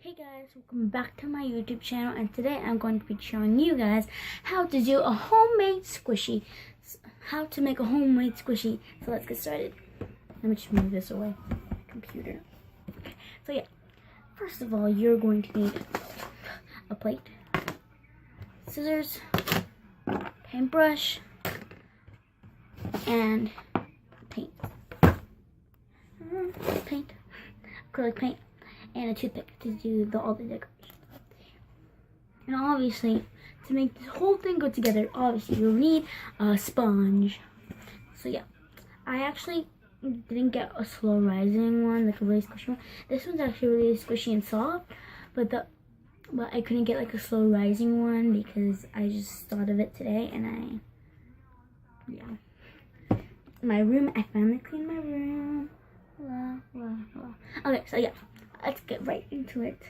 Hey guys, welcome back to my YouTube channel, and today I'm going to be showing you guys how to do a homemade squishy. How to make a homemade squishy. So let's get started. Let me just move this away. Computer. Okay. So yeah, first of all, you're going to need a plate, scissors, paintbrush, and paint. Acrylic paint. And a toothpick to do all the decorations. And obviously, to make this whole thing go together, obviously you'll need a sponge. So yeah, I actually didn't get a slow rising one, like a really squishy one. This one's actually really squishy and soft, but I couldn't get like a slow rising one because I just thought of it today, and my room, I finally cleaned my room. Okay, so yeah, let's get right into it.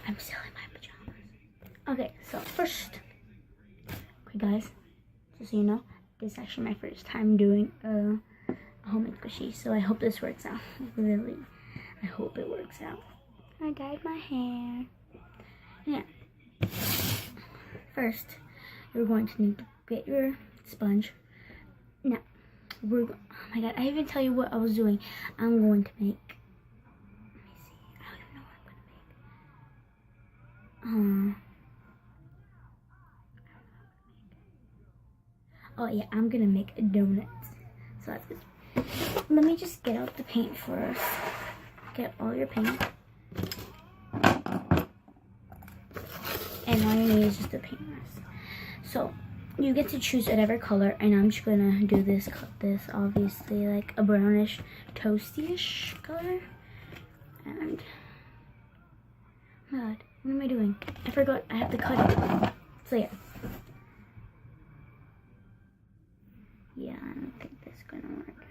I'm still in my pajamas. Okay, so first, okay guys, just so you know, this is actually my first time doing a homemade squishy, so I hope this works out. Really, I hope it works out. I dyed my hair. Yeah. First, you're going to need to get your sponge. Now, oh my god, I didn't tell you what I was doing. I'm going to make, let me see, I don't even know what I'm going to make. Oh yeah, I'm gonna make donuts. So that's good. Let me just get out the paint first. Get all your paint. And all you need is just a paintbrush. So you get to choose whatever color, and I'm just gonna do this obviously like a brownish, toasty-ish color. And God, what am I doing? I forgot I have to cut it. So yeah. Yeah, I don't think this is gonna work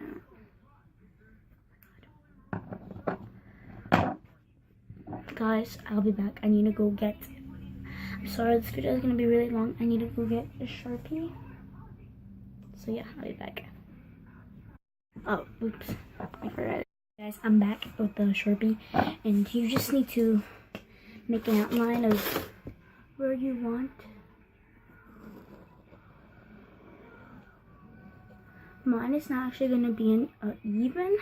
out. Guys, I'll be back. I need to go get, I'm sorry, this video is gonna be really long. I need to go get a Sharpie. So yeah, I'll be back. Oh, oops, I forgot it. Guys, I'm back with the Sharpie, and you just need to make an outline of where you want. Mine is not actually gonna be an even.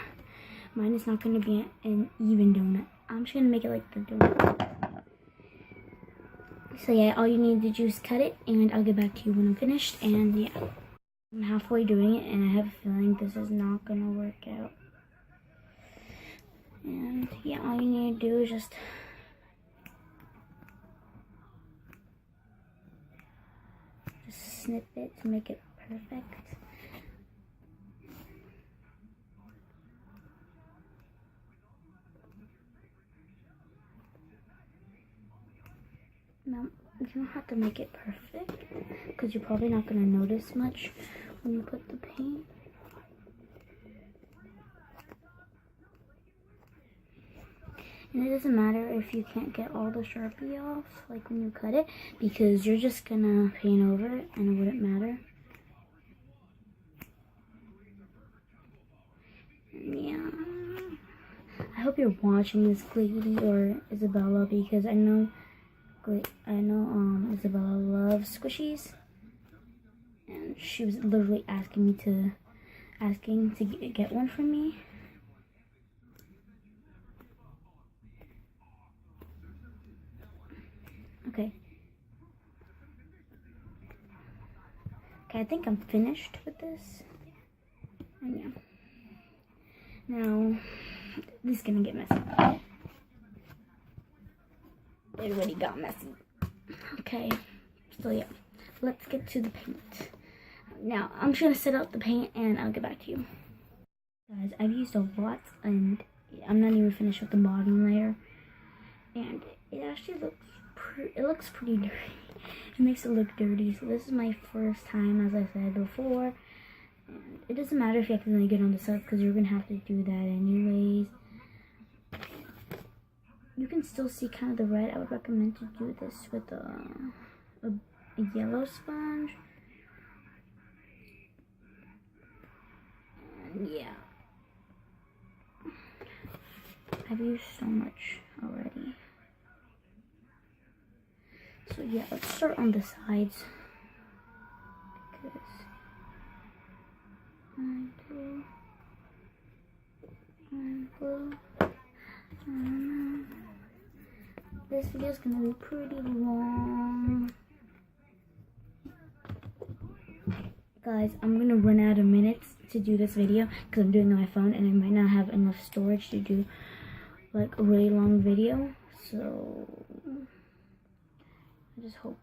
Mine is not gonna be an even donut. I'm just gonna make it like the donut. So yeah, all you need to do is cut it, and I'll get back to you when I'm finished. And yeah, I'm halfway doing it, and I have a feeling this is not gonna work out. And yeah, all you need to do is just snip it to make it perfect. Now, you don't have to make it perfect, because you're probably not going to notice much when you put the paint. And it doesn't matter if you can't get all the Sharpie off, like when you cut it, because you're just going to paint over it, and it wouldn't matter. Yeah. I hope you're watching this, Glady or Isabella, because I know Isabella loves squishies, and she was literally asking to get one from me. Okay, I think I'm finished with this. And yeah, now this is gonna get messy. It already got messy. Okay, so yeah, let's get to the paint. Now, I'm just gonna set out the paint, and I'll get back to you. Guys, I've used a lot, and I'm not even finished with the bottom layer. And it actually looks pretty dirty. It makes it look dirty. So this is my first time, as I said before. And it doesn't matter if you accidentally get on the side, because you're gonna have to do that anyways. You can still see kind of the red. I would recommend to do this with a yellow sponge. And yeah, I've used so much already. So yeah, let's start on the sides. Because I'm blue. This video is gonna be pretty long. Guys, I'm gonna run out of minutes to do this video because I'm doing it on my phone and I might not have enough storage to do like a really long video. So I just hope.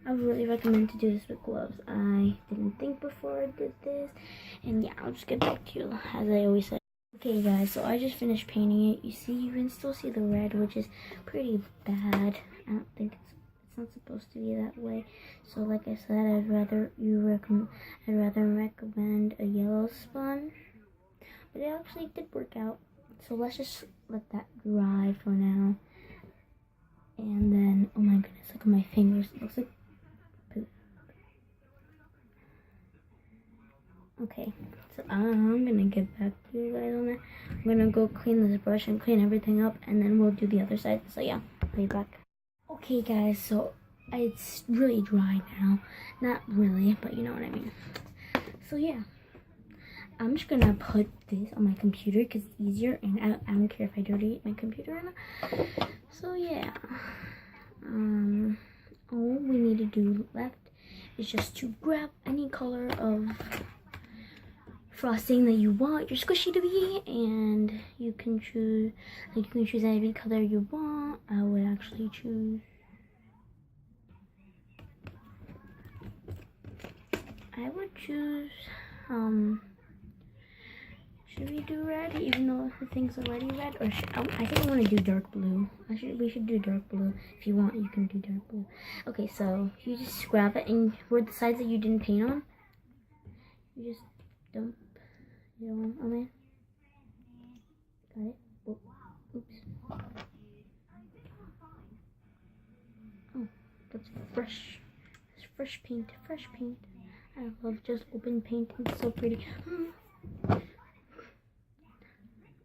I would really recommend to do this with gloves. I didn't think before I did this. And yeah, I'll just get back to you as I always say. Okay guys, so I just finished painting it. You see, you can still see the red, which is pretty bad. I don't think it's not supposed to be that way. So like I said, I'd rather recommend a yellow sponge. But it actually did work out. So let's just let that dry for now. And then, oh my goodness, look at my fingers. It looks like poop. Okay, so I'm gonna get back to you guys on that. I'm gonna go clean this brush and clean everything up, and then we'll do the other side. So yeah, I'll be back. Okay guys, so it's really dry now. Not really, but you know what I mean. So yeah, I'm just gonna put this on my computer because it's easier, and I don't care if I dirty my computer or not. So yeah, all we need to do left is just to grab any color of frosting that you want your squishy to be, and you can choose any color you want. I would actually choose, should we do red even though the thing's already red, or I think I want to do dark blue. We should do dark blue. If you want, you can do dark blue. Okay, so you just grab it, and where the sides that you didn't paint on, you just dump it on there. Got it? Oh, oops. Oh, that's fresh. It's fresh paint. Fresh paint. I love just open paint. It's so pretty.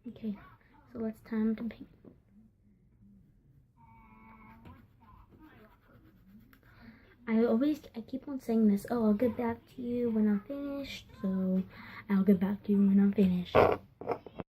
Okay, so it's time to paint. I keep on saying this. Oh, I'll get back to you when I'm finished. So I'll get back to you when I'm finished.